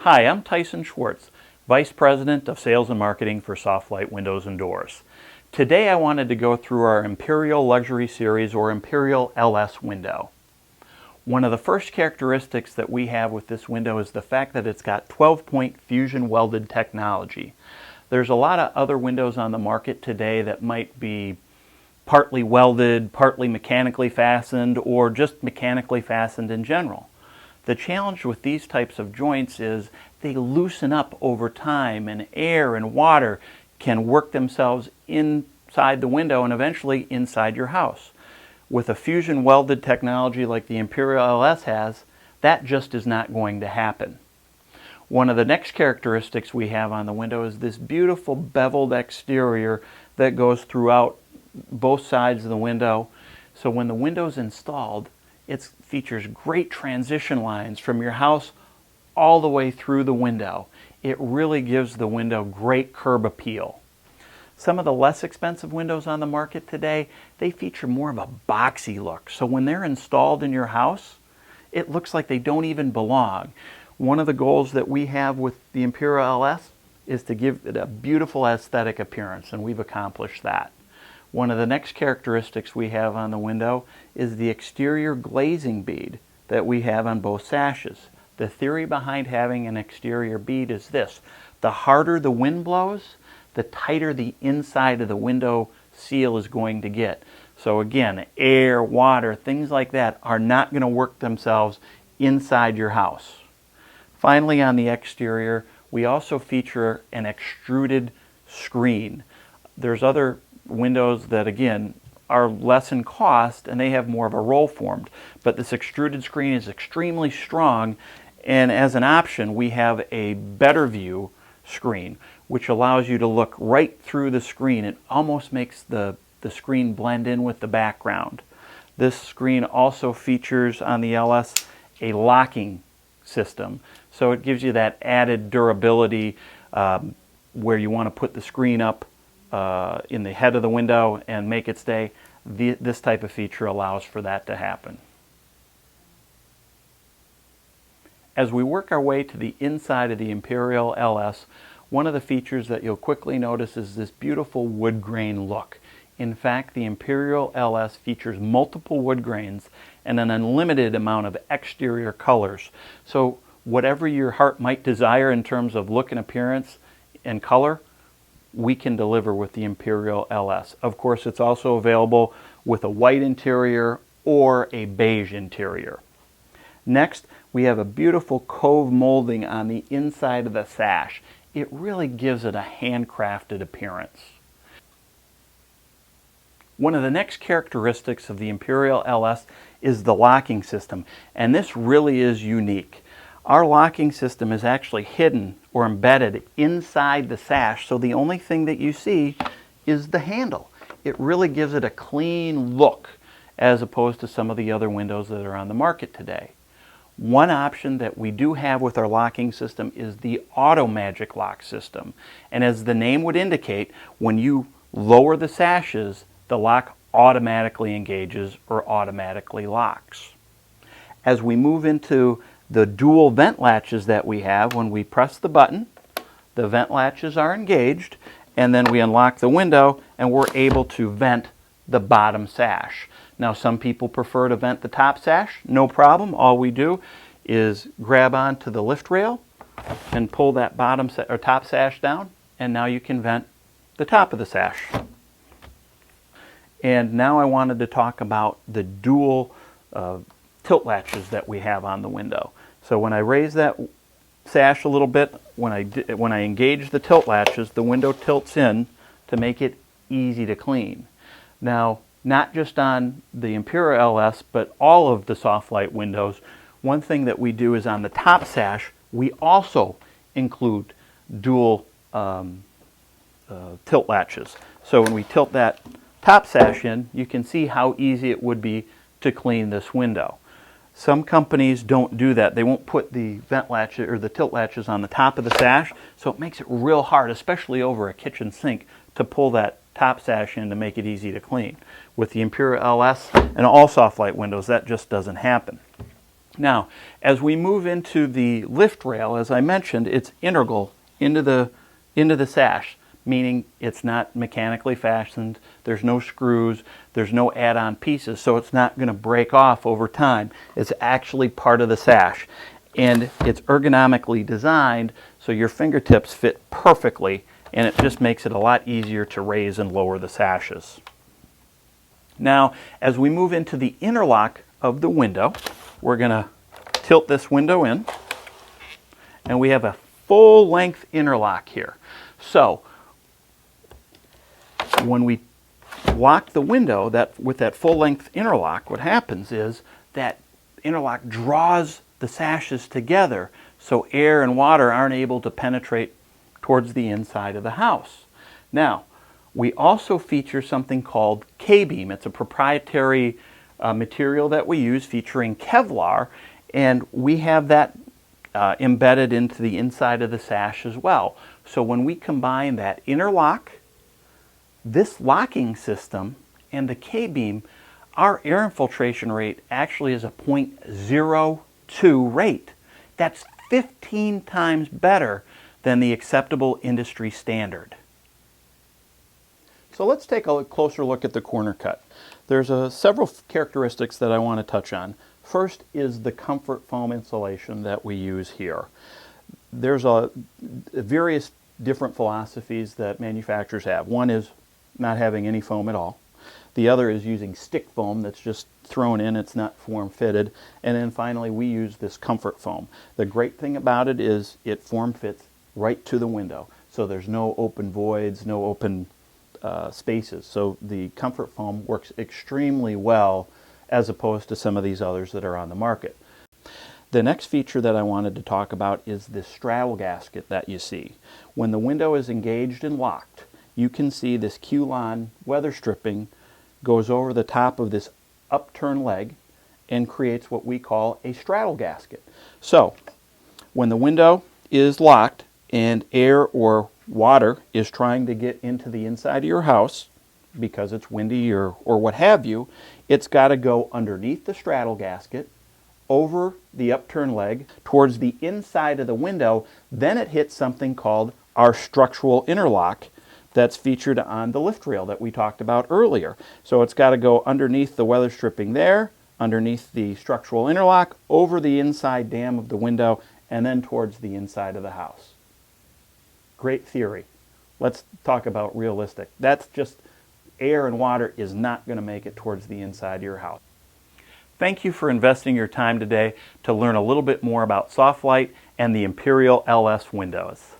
Hi, I'm Tyson Schwartz, Vice President of Sales and Marketing for Soft-Lite Windows and Doors. Today I wanted to go through our Imperial Luxury Series or Imperial LS window. One of the first characteristics that we have with this window is the fact that it's got 12-point fusion welded technology. There's a lot of other windows on the market today that might be partly welded, partly mechanically fastened, or just mechanically fastened in general. The challenge with these types of joints is they loosen up over time, and air and water can work themselves inside the window and eventually inside your house. With a fusion welded technology like the Imperial LS has, that just is not going to happen. One of the next characteristics we have on the window is this beautiful beveled exterior that goes throughout both sides of the window. So when the window's installed, it features great transition lines from your house all the way through the window. It really gives the window great curb appeal. Some of the less expensive windows on the market today, they feature more of a boxy look. So when they're installed in your house, it looks like they don't even belong. One of the goals that we have with the Imperial LS is to give it a beautiful aesthetic appearance, and we've accomplished that. One of the next characteristics we have on the window is the exterior glazing bead that we have on both sashes. The theory behind having an exterior bead is this: the harder the wind blows, the tighter the inside of the window seal is going to get. So again, air, water, things like that are not going to work themselves inside your house. Finally, on the exterior, we also feature an extruded screen. There's other windows that again are less in cost and they have more of a roll formed, but this extruded screen is extremely strong, and as an option we have a better view screen which allows you to look right through the screen. It almost makes the screen blend in with the background. This screen also features on the LS a locking system, so it gives you that added durability where you want to put the screen up in the head of the window and make it stay. This type of feature allows for that to happen. As we work our way to the inside of the Imperial LS, one of the features that you'll quickly notice is this beautiful wood grain look. In fact, the Imperial LS features multiple wood grains and an unlimited amount of exterior colors. So whatever your heart might desire in terms of look and appearance and color, we can deliver with the Imperial LS. Of course, it's also available with a white interior or a beige interior. Next, we have a beautiful cove molding on the inside of the sash. It really gives it a handcrafted appearance. One of the next characteristics of the Imperial LS is the locking system, and this really is unique. Our locking system is actually hidden or embedded inside the sash, so the only thing that you see is the handle. It really gives it a clean look as opposed to some of the other windows that are on the market today. One option that we do have with our locking system is the Auto Magic Lock system, and as the name would indicate, when you lower the sashes, the lock automatically engages or automatically locks. As we move into the dual vent latches that we have, when we press the button, the vent latches are engaged, and then we unlock the window and we're able to vent the bottom sash. Now some people prefer to vent the top sash. No problem. All we do is grab onto the lift rail and pull that top sash down, and now you can vent the top of the sash. And now I wanted to talk about the dual tilt latches that we have on the window. So when I raise that sash a little bit, when I engage the tilt latches, the window tilts in to make it easy to clean. Now, not just on the Imperial LS, but all of the Soft-Lite windows, one thing that we do is on the top sash, we also include dual tilt latches. So when we tilt that top sash in, you can see how easy it would be to clean this window. Some companies don't do that. They won't put the vent latches or the tilt latches on the top of the sash, so it makes it real hard, especially over a kitchen sink, to pull that top sash in to make it easy to clean. With the Imperial LS and all Soft-Lite windows, that just doesn't happen. Now, as we move into the lift rail, as I mentioned, it's integral into the sash, meaning it's not mechanically fastened, there's no screws, there's no add-on pieces, so it's not going to break off over time. It's actually part of the sash. And it's ergonomically designed so your fingertips fit perfectly, and it just makes it a lot easier to raise and lower the sashes. Now, as we move into the interlock of the window, we're going to tilt this window in, and we have a full-length interlock here. So, when we lock the window with that full-length interlock, what happens is that interlock draws the sashes together so air and water aren't able to penetrate towards the inside of the house. Now, we also feature something called K-beam. It's a proprietary material that we use featuring Kevlar, and we have that embedded into the inside of the sash as well. So when we combine that interlock, this locking system, and the K-beam, our air infiltration rate actually is a 0.02 rate. That's 15 times better than the acceptable industry standard. So let's take a closer look at the corner cut. There's several characteristics that I want to touch on. First is the comfort foam insulation that we use here. There's various different philosophies that manufacturers have. One is not having any foam at all. The other is using stick foam that's just thrown in, it's not form-fitted. And then finally we use this comfort foam. The great thing about it is it form-fits right to the window. So there's no open voids, no open spaces. So the comfort foam works extremely well as opposed to some of these others that are on the market. The next feature that I wanted to talk about is this straddle gasket that you see. When the window is engaged and locked, you can see this Q-line weather stripping goes over the top of this upturned leg and creates what we call a straddle gasket. So when the window is locked and air or water is trying to get into the inside of your house because it's windy or what have you, it's got to go underneath the straddle gasket, over the upturned leg, towards the inside of the window. Then it hits something called our structural interlock that's featured on the lift rail that we talked about earlier. So it's got to go underneath the weather stripping there, underneath the structural interlock, over the inside dam of the window, and then towards the inside of the house. Great theory. Let's talk about realistic. That's just air and water is not going to make it towards the inside of your house. Thank you for investing your time today to learn a little bit more about Soft-Lite and the Imperial LS windows.